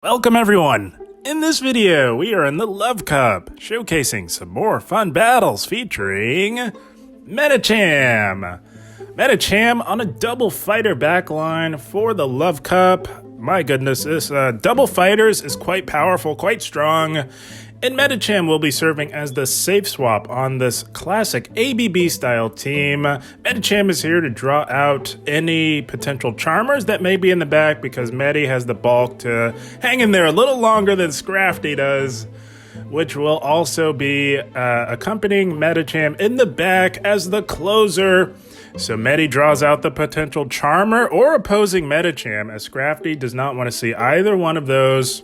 Welcome everyone! In this video, we are in the Love Cup, showcasing some more fun battles featuring Medicham! Medicham on a double fighter backline for the Love Cup. My goodness, this double fighters is quite powerful, quite strong. And Medicham will be serving as the safe swap on this classic ABB style team. Medicham is here to draw out any potential charmers that may be in the back because Medi has the bulk to hang in there a little longer than Scrafty does, which will also be accompanying Medicham in the back as the closer. So Medi draws out the potential charmer or opposing Medicham, as Scrafty does not want to see either one of those.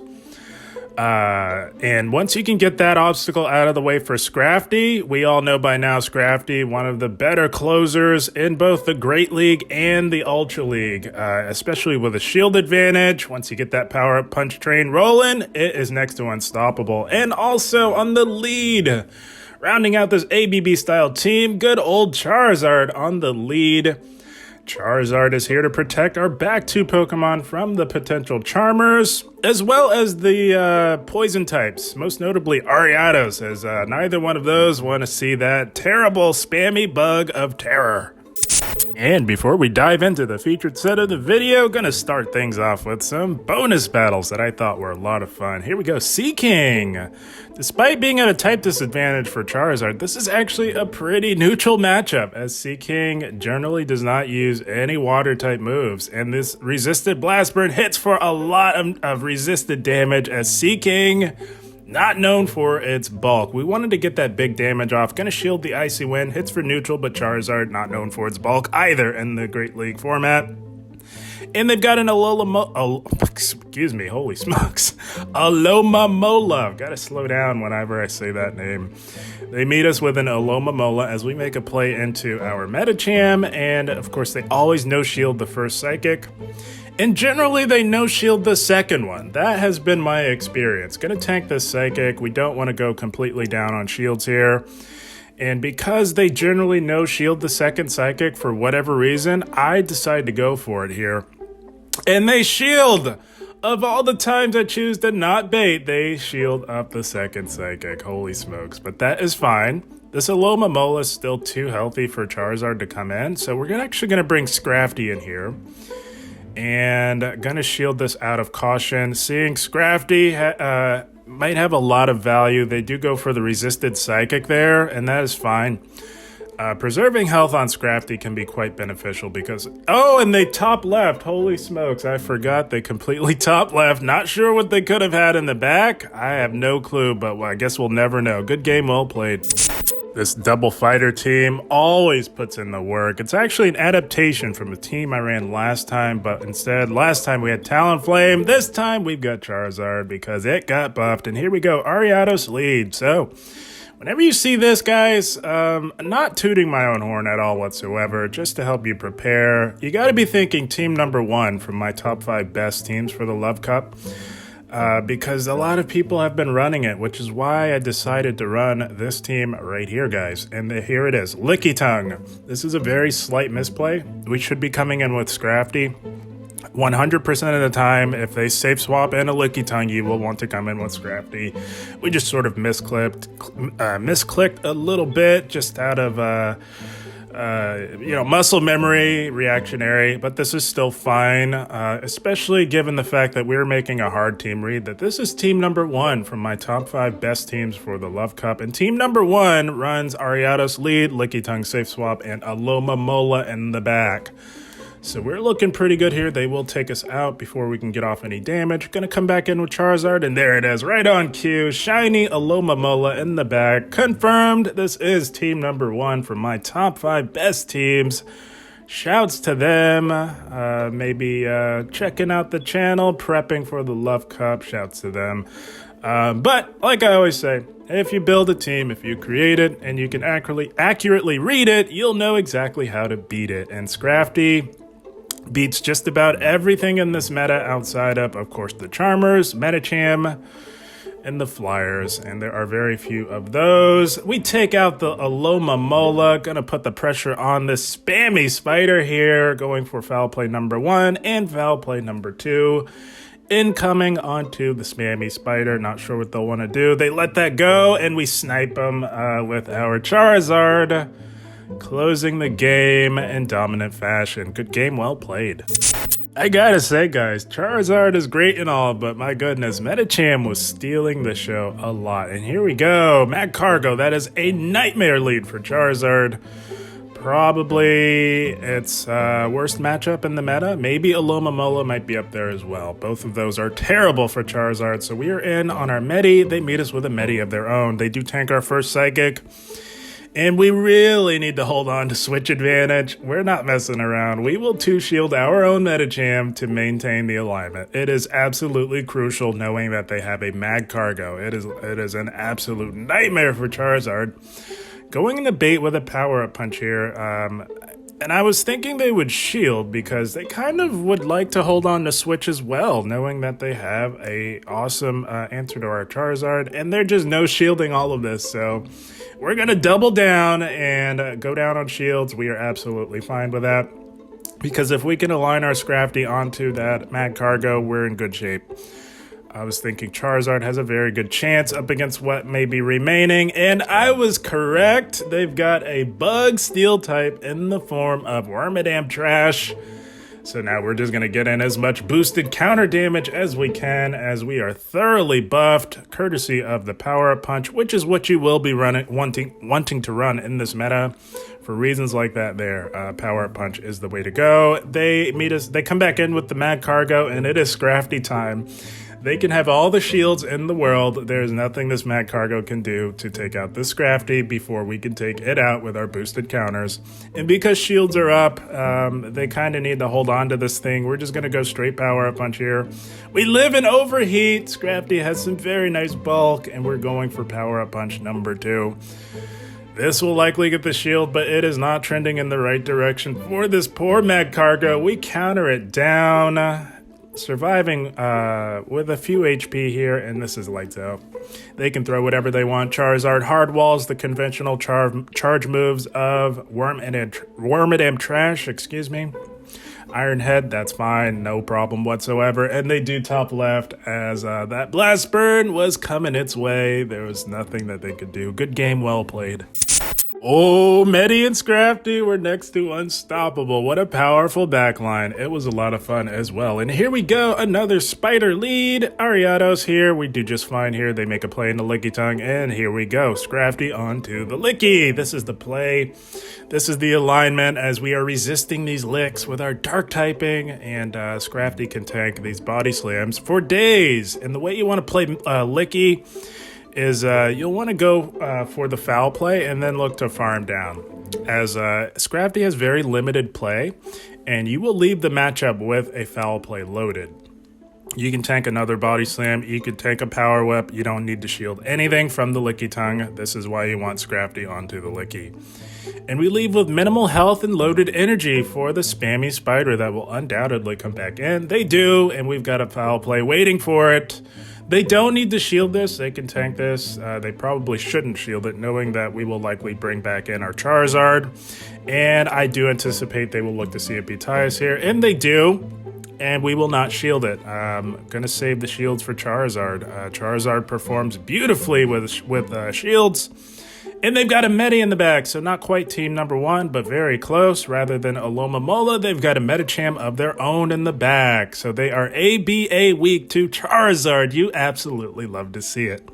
And once you can get that obstacle out of the way for Scrafty, we all know by now Scrafty, one of the better closers in both the Great League and the Ultra League, especially with a shield advantage. Once you get that power-up punch train rolling, it is next to unstoppable. And also on the lead, rounding out this ABB-style team, good old Charizard on the lead. Charizard is here to protect our back two Pokemon from the potential charmers, as well as the poison types, most notably Ariados, as neither one of those want to see that terrible spammy bug of terror. And before we dive into the featured set of the video, gonna start things off with some bonus battles that I thought were a lot of fun. Here we go, Seaking! Despite being at a type disadvantage for Charizard, this is actually a pretty neutral matchup, as Seaking generally does not use any water type moves, and this resisted blast burn hits for a lot of resisted damage, as Seaking, not known for its bulk. We wanted to get that big damage off. Gonna shield the Icy Wind. Hits for neutral, but Charizard not known for its bulk either in the Great League format. And they've got an excuse me, holy smokes. Alomomola. Gotta slow down whenever I say that name. They meet us with an alomomola as we make a play into our Medicham. And of course, they always no-shield the first Psychic. And generally, they no-shield the second one. That has been my experience. Gonna tank this Psychic. We don't want to go completely down on shields here. And because they generally no-shield the second Psychic for whatever reason, I decide to go for it here. And they shield! Of all the times I choose to not bait, they shield up the second Psychic. Holy smokes. But that is fine. This alomomola is still too healthy for Charizard to come in. So we're actually going to bring Scrafty in here. And gonna shield this out of caution. Seeing Scrafty might have a lot of value. They do go for the resisted Psychic there, and that is fine. Preserving health on Scrafty can be quite beneficial because... Oh, and they top left. Holy smokes, I forgot they completely top left. Not sure what they could have had in the back. I have no clue, but I guess we'll never know. Good game, well played. This double fighter team always puts in the work. It's actually an adaptation from a team I ran last time, but instead, last time we had Talonflame. This time we've got Charizard because it got buffed. And here we go, Ariados lead. So, whenever you see this, guys, not tooting my own horn at all whatsoever, just to help you prepare, you got to be thinking team number 1 from my top 5 best teams for the Love Cup. Because a lot of people have been running it, which is why I decided to run this team right here, guys. And here it is, Licky Tongue. This is a very slight misplay. We should be coming in with Scrafty. 100% of the time, if they safe swap and a Licky Tongue, you will want to come in with Scrafty. We just sort of misclicked a little bit, just out of... muscle memory, reactionary, but this is still fine, especially given the fact that we're making a hard team read, that this is team number 1 from my top 5 best teams for the Love Cup, and team number 1 runs Ariados lead, Licky Tongue safe swap, and alomomola in the back. So we're looking pretty good here. They will take us out before we can get off any damage. Gonna come back in with Charizard, and there it is, right on cue. Shiny alomomola in the back. Confirmed, this is team number 1 from my top 5 best teams. Shouts to them. Maybe checking out the channel, prepping for the Love Cup. Shouts to them. But like I always say, if you build a team, if you create it, and you can accurately read it, you'll know exactly how to beat it. And Scrafty beats just about everything in this meta outside of course, the Charmers, Medicham, and the Flyers, and there are very few of those. We take out the alomomola, gonna put the pressure on this spammy spider here, going for foul play number 1 and foul play number 2. incoming onto the spammy spider. Not sure what they'll want to do. They let that go, and we snipe them with our Charizard, closing the game in dominant fashion. Good game, well played. I gotta say, guys, Charizard is great and all, but my goodness, Medicham was stealing the show a lot. And here we go, Magcargo. That is a nightmare lead for Charizard. Probably its worst matchup in the meta. Maybe alomomola might be up there as well. Both of those are terrible for Charizard, so we are in on our Medi. They meet us with a Medi of their own. They do tank our first Psychic. And we really need to hold on to switch advantage. We're not messing around. We will 2-shield our own Medicham to maintain the alignment. It is absolutely crucial knowing that they have a Magcargo. It is an absolute nightmare for Charizard. Going into bait with a power-up punch here, and I was thinking they would shield because they kind of would like to hold on to switch as well, knowing that they have a awesome answer to our Charizard, and they're just no shielding all of this, so we're going to double down and go down on shields. We are absolutely fine with that, because if we can align our Scrafty onto that Magcargo, we're in good shape. I was thinking Charizard has a very good chance up against what may be remaining, and I was correct. They've got a bug steel type in the form of Wormadam Trash. So now we're just going to get in as much boosted counter damage as we can, as we are thoroughly buffed, courtesy of the power-up punch, which is what you will be wanting to run in this meta. For reasons like that there, power-up punch is the way to go. They come back in with the Magcargo, and it is Scrafty time. They can have all the shields in the world. There's nothing this Magcargo can do to take out this Scrafty before we can take it out with our boosted counters. And because shields are up, they kind of need to hold on to this thing. We're just going to go straight power-up punch here. We live in overheat. Scrafty has some very nice bulk, and we're going for power-up punch number 2. This will likely get the shield, but it is not trending in the right direction for this poor Magcargo. We counter it down. Surviving with a few HP here, and this is lights out. They can throw whatever they want. Charizard hard walls the conventional charge moves of Wormadam Trash, Iron Head, that's fine, no problem whatsoever. And they do top left as that Blast Burn was coming its way. There was nothing that they could do. Good game, well played. Oh, Medi and Scrafty were next to unstoppable. What a powerful backline. It was a lot of fun as well. And here we go, another spider lead. Ariados here. We do just fine here. They make a play in the Licky Tongue, and here we go. Scrafty onto the Licky. This is the play. This is the alignment as we are resisting these licks with our dark typing, and Scrafty can tank these body slams for days. And the way you want to play Licky is you'll want to go for the foul play and then look to farm down, as Scrafty has very limited play, and you will leave the matchup with a foul play loaded. You can tank another body slam, you can tank a power whip, you don't need to shield anything from the Licky Tongue. This is why you want Scrafty onto the Licky. And we leave with minimal health and loaded energy for the spammy spider that will undoubtedly come back in. They do, and we've got a foul play waiting for it. They don't need to shield this. They can tank this. They probably shouldn't shield it, knowing that we will likely bring back in our Charizard. And I do anticipate they will look to see it be Tyus here. And they do. And we will not shield it. Going to save the shields for Charizard. Charizard performs beautifully with shields. And they've got a Medi in the back, so not quite team number 1, but very close. Rather than alomomola, they've got a Medicham of their own in the back. So they are ABA weak to Charizard. You absolutely love to see it.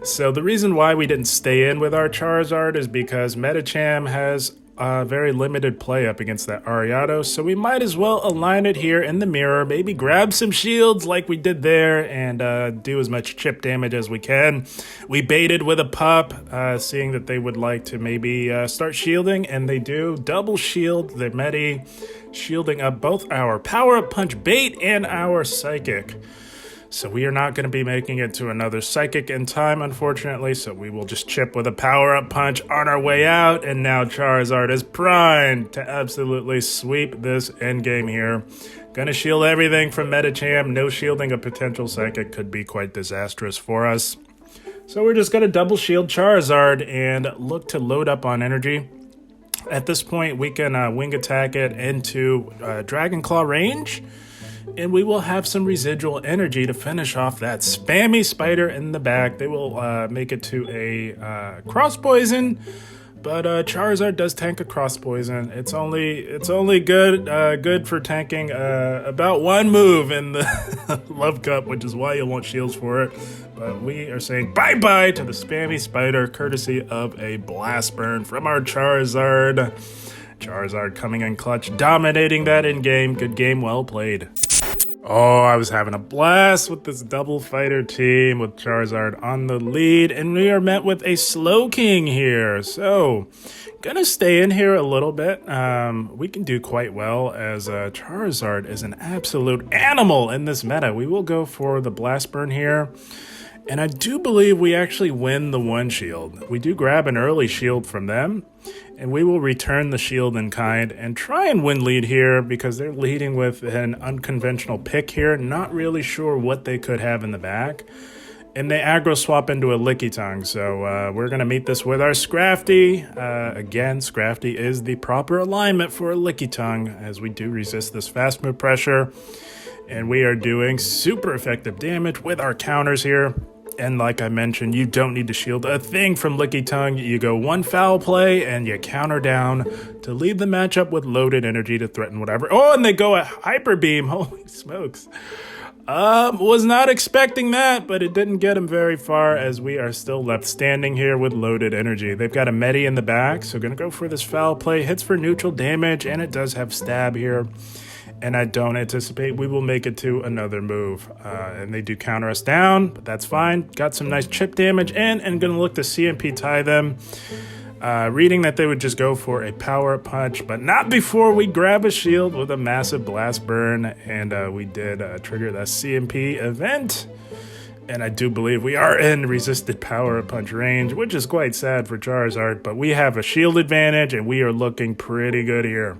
So the reason why we didn't stay in with our Charizard is because Medicham has very limited play up against that Ariados, so we might as well align it here in the mirror, maybe grab some shields like we did there, and do as much chip damage as we can. We baited with a pup, seeing that they would like to maybe start shielding, and they do. Double shield the Medi, shielding up both our power-up punch bait and our Psychic. So we are not going to be making it to another Psychic in time, unfortunately, so we will just chip with a power-up punch on our way out, and now Charizard is primed to absolutely sweep this endgame here. Gonna shield everything from Medicham. No shielding a potential Psychic could be quite disastrous for us. So we're just going to double shield Charizard and look to load up on energy. At this point, we can wing attack it into Dragon Claw range. And we will have some residual energy to finish off that spammy spider in the back. They will make it to a cross poison. But Charizard does tank a cross poison. It's only good for tanking about one move in the Love Cup, which is why you want shields for it. But we are saying bye-bye to the spammy spider, courtesy of a blast burn from our Charizard. Charizard coming in clutch, dominating that in-game. Good game, well played. Oh, I was having a blast with this double fighter team with Charizard on the lead, and we are met with a Slowking here. So, gonna stay in here a little bit. We can do quite well as Charizard is an absolute animal in this meta. We will go for the Blast Burn here. And I do believe we actually win the one shield. We do grab an early shield from them, and we will return the shield in kind and try and win lead here because they're leading with an unconventional pick here. Not really sure what they could have in the back. And they aggro swap into a Lickitung, so we're going to meet this with our Scrafty. Again, Scrafty is the proper alignment for a Lickitung as we do resist this fast move pressure. And we are doing super effective damage with our counters here. And like I mentioned, you don't need to shield a thing from Lickitung. You go one foul play and you counter down to lead the matchup with loaded energy to threaten whatever. Oh, and they go a Hyper Beam. Holy smokes. Was not expecting that, but it didn't get him very far as we are still left standing here with loaded energy. They've got a Medi in the back, so going to go for this foul play. Hits for neutral damage, and it does have stab here. And I don't anticipate we will make it to another move. And they do counter us down, but that's fine. Got some nice chip damage in, and going to look to CMP tie them. Reading that they would just go for a power punch, but not before we grab a shield with a massive blast burn. And we did trigger the CMP event. And I do believe we are in resisted power punch range, which is quite sad for Charizard. But we have a shield advantage, and we are looking pretty good here.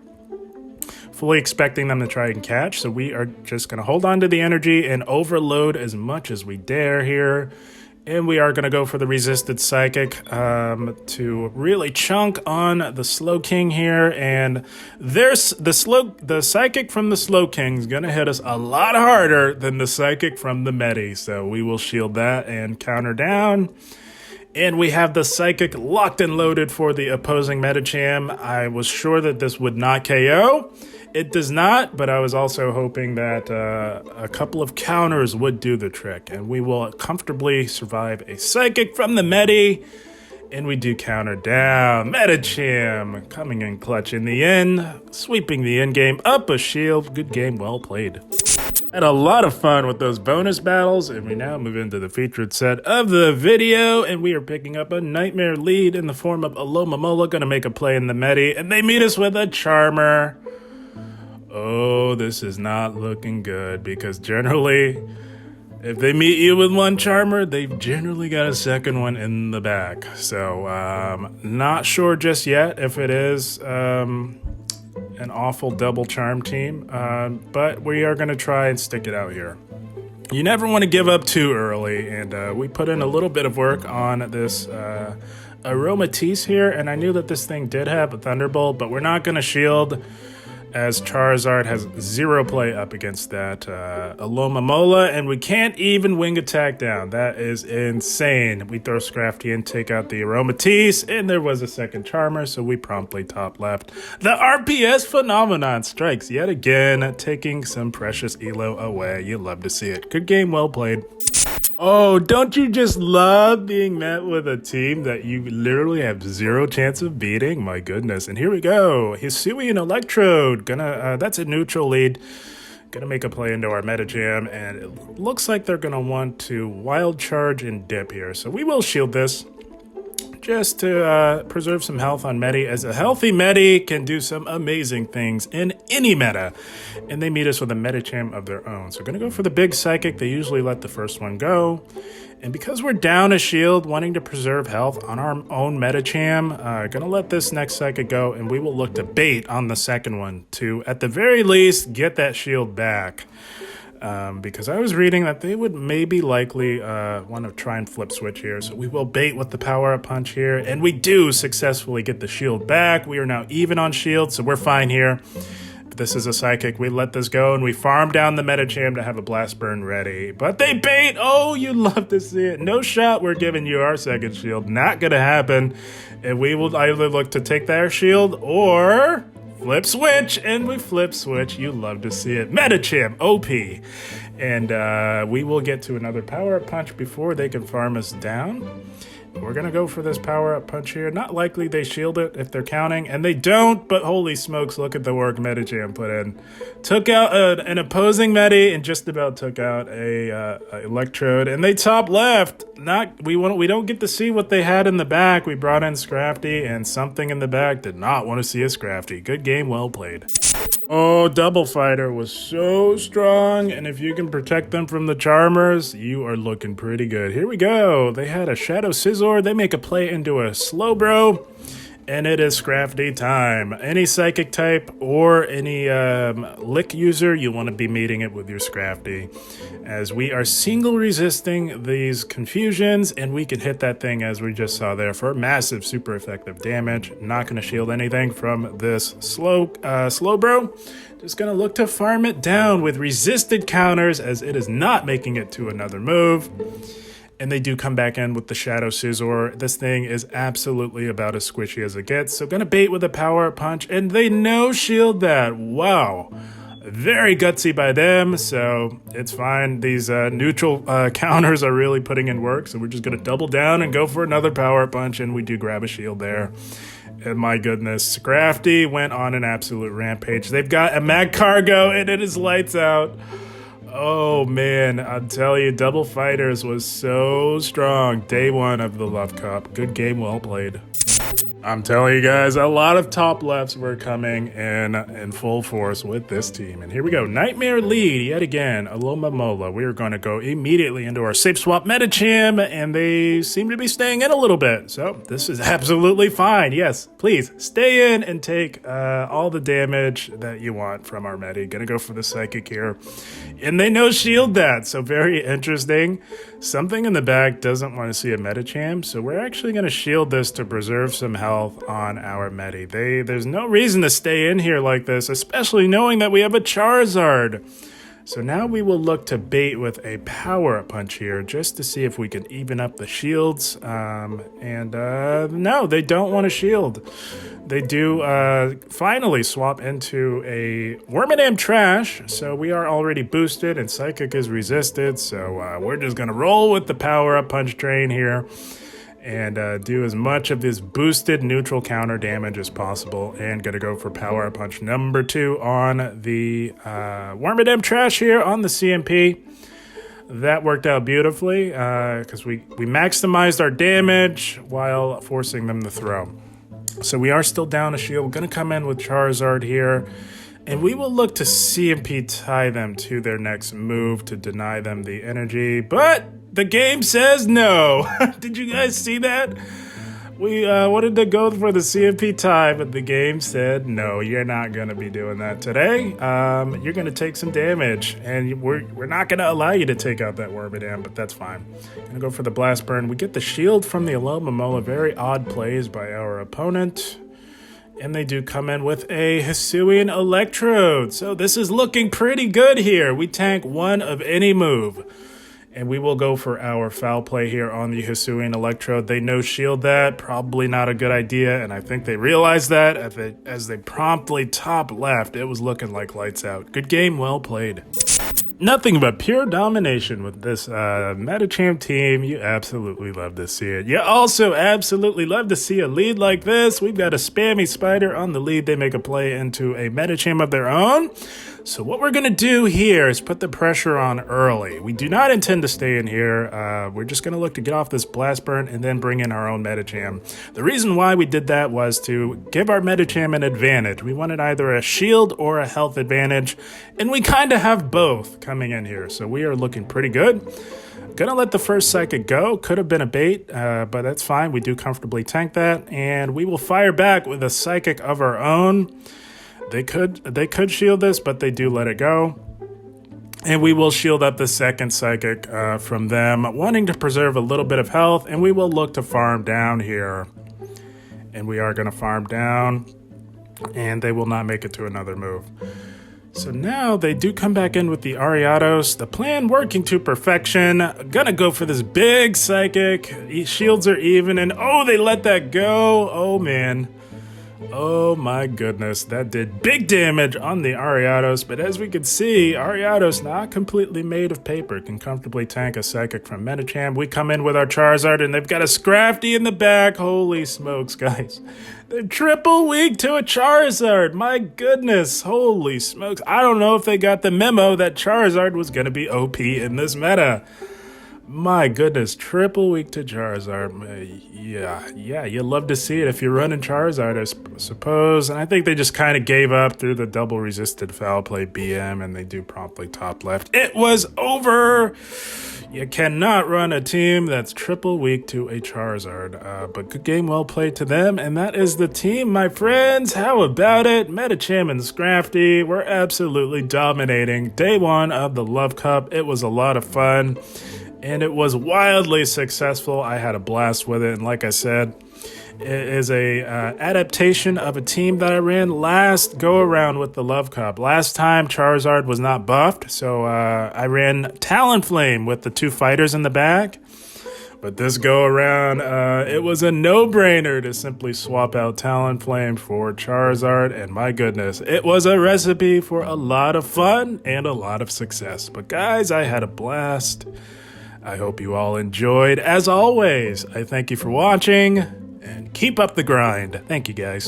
Fully expecting them to try and catch, so we are just going to hold on to the energy and overload as much as we dare here. And we are going to go for the resisted Psychic to really chunk on the Slowking here. And there's the Psychic from the Slowking is going to hit us a lot harder than the Psychic from the Medi. So we will shield that and counter down. And we have the Psychic locked and loaded for the opposing Medicham. I was sure that this would not KO. It does not, but I was also hoping that a couple of counters would do the trick. And we will comfortably survive a Psychic from the Medi. And we do counter down. Medicham coming in clutch in the end. Sweeping the end game up a shield. Good game, well played. Had a lot of fun with those bonus battles, and we now move into the featured set of the video, and we are picking up a nightmare lead in the form of alomomola, gonna make a play in the Medi, and they meet us with a Charmer. Oh, this is not looking good, because generally, if they meet you with one Charmer, they've generally got a second one in the back. So, not sure just yet if it is an awful double charm team, but we are going to try and stick it out here. You never want to give up too early, and we put in a little bit of work on this Aromatisse here, and I knew that this thing did have a Thunderbolt, but we're not going to shield as Charizard has zero play up against that alomomola, and we can't even wing attack down. That is insane. We throw Scrafty in, take out the Aromatisse, and there was a second Charmer, so we promptly top left. The RPS phenomenon strikes yet again, taking some precious elo away. You love to see it. Good game, well played. Oh, don't you just love being met with a team that you literally have zero chance of beating? My goodness. And here we go. Hisui and Electrode. That's a neutral lead. Gonna make a play into our Medicham, and it looks like they're gonna want to Wild Charge and dip here. So we will shield this just to preserve some health on Medi, as a healthy Medi can do some amazing things in any meta. And they meet us with a Medicham of their own. So going to go for the big Psychic. They usually let the first one go. And because we're down a shield, wanting to preserve health on our own Medicham, going to let this next Psychic go, and we will look to bait on the second one to, at the very least, get that shield back. Because I was reading that they would maybe likely want to try and flip switch here. So we will bait with the power-up punch here. And we do successfully get the shield back. We are now even on shield, so we're fine here. this is a Psychic. We let this go, and we farm down the Medicham to have a Blast Burn ready. But they bait! Oh, you love to see it. No shot, we're giving you our second shield. Not gonna happen. And we will either look to take their shield, or flip switch, and we flip switch. You love to see it. Medicham, OP. And we will get to another power-up punch before they can farm us down. We're going to go for this power-up punch here. Not likely they shield it if they're counting, and they don't, but holy smokes, look at the work Medicham put in. Took out an opposing Medi and just about took out a Electrode, and they top left. We don't get to see what they had in the back. We brought in Scrafty, and something in the back did not want to see a Scrafty. Good game, well played. Oh, Double Fighter was so strong, and if you can protect them from the Charmers, you are looking pretty good. Here we go. They had a Shadow Scizor. They make a play into a Slowbro, and it is Scrafty time. Any Psychic type or any Lick user, you want to be meeting it with your Scrafty, as we are single resisting these confusions, and we can hit that thing as we just saw there for massive, super effective damage. Not going to shield anything from this Slowbro. Just going to look to farm it down with resisted counters, as it is not making it to another move. And they do come back in with the Shadow Scizor. This thing is absolutely about as squishy as it gets. So gonna bait with a power punch, and they no-shield that. Wow. Very gutsy by them, so it's fine. These neutral counters are really putting in work, so we're just gonna double down and go for another power punch, and we do grab a shield there. And my goodness, Scrafty went on an absolute rampage. They've got a Magcargo, and it is lights out. Oh man, I'll tell you, Double Fighters was so strong. Day one of the Love Cup. Good game, well played. I'm telling you guys, a lot of top lefts were coming in full force with this team. And here we go, Nightmare lead yet again, alomomola. We are going to go immediately into our Safe Swap Metacham, and they seem to be staying in a little bit. So this is absolutely fine. Yes, please stay in and take all the damage that you want from our Medi. Gonna go for the Psychic here. And they no-shield that, so very interesting. Something in the back doesn't want to see a Medicham, so we're actually going to shield this to preserve some health on our Medi. There's no reason to stay in here like this, especially knowing that we have a Charizard. So now we will look to bait with a power punch here, just to see if we can even up the shields. No, they don't want to shield. They do finally swap into a Wormadam Trash, so we are already boosted and Psychic is resisted, so we're just going to roll with the power-up punch train here and do as much of this boosted neutral counter damage as possible, and going to go for power-up punch number 2 on the Wormadam Trash here on the CMP. That worked out beautifully because we maximized our damage while forcing them to throw. So we are still down a shield. We're going to come in with Charizard here, and we will look to CMP tie them to their next move to deny them the energy, but the game says no. Did you guys see that? We wanted to go for the CMP tie, but the game said no, you're not going to be doing that today. You're going to take some damage, and we're not going to allow you to take out that Wormadam, but that's fine. Going to go for the Blast Burn. We get the shield from the alomomola. Very odd plays by our opponent. And they do come in with a Hisuian Electrode. So this is looking pretty good here. We tank one of any move. And we will go for our foul play here on the Hisuian Electrode. They no-shield that. Probably not a good idea, and I think they realized that as they promptly top left. It was looking like lights out. Good game, well played. Nothing but pure domination with this Metacham team. You absolutely love to see it. You also absolutely love to see a lead like this. We've got a spammy Spider on the lead. They make a play into a Metacham of their own. So what we're going to do here is put the pressure on early. We do not intend to stay in here. We're just going to look to get off this Blast Burn and then bring in our own Medicham. The reason why we did that was to give our Medicham an advantage. We wanted either a shield or a health advantage, and we kind of have both coming in here. So we are looking pretty good. Gonna let the first Psychic go. Could have been a bait, but that's fine. We do comfortably tank that, and we will fire back with a Psychic of our own. They could shield this, but they do let it go. And we will shield up the second Psychic from them, wanting to preserve a little bit of health, and we will look to farm down here. And we are going to farm down, and they will not make it to another move. So now they do come back in with the Ariados. The plan working to perfection. Gonna go for this big Psychic. Shields are even, and oh, they let that go. Oh, man. Oh my goodness, that did big damage on the Ariados, but as we can see, Ariados, not completely made of paper, can comfortably tank a Psychic from Medicham. We come in with our Charizard, and they've got a Scrafty in the back. Holy smokes, guys. They're triple weak to a Charizard. My goodness, holy smokes. I don't know if they got the memo that Charizard was going to be OP in this meta. My goodness, triple weak to Charizard. Yeah, you love to see it if you're running Charizard, I suppose. And I think they just kind of gave up through the double resisted foul play BM, and they do promptly top left. It was over! You cannot run a team that's triple weak to a Charizard. But good game, well played to them. And that is the team, my friends. How about it? Metacham and Scrafty were absolutely dominating day one of the Love Cup. It was a lot of fun. And it was wildly successful. I had a blast with it. And like I said, it is a adaptation of a team that I ran last go-around with the Love Cup. Last time, Charizard was not buffed, so I ran Talonflame with the two fighters in the back. But this go-around, it was a no-brainer to simply swap out Talonflame for Charizard. And my goodness, it was a recipe for a lot of fun and a lot of success. But guys, I had a blast. I hope you all enjoyed. As always, I thank you for watching, and keep up the grind. Thank you, guys.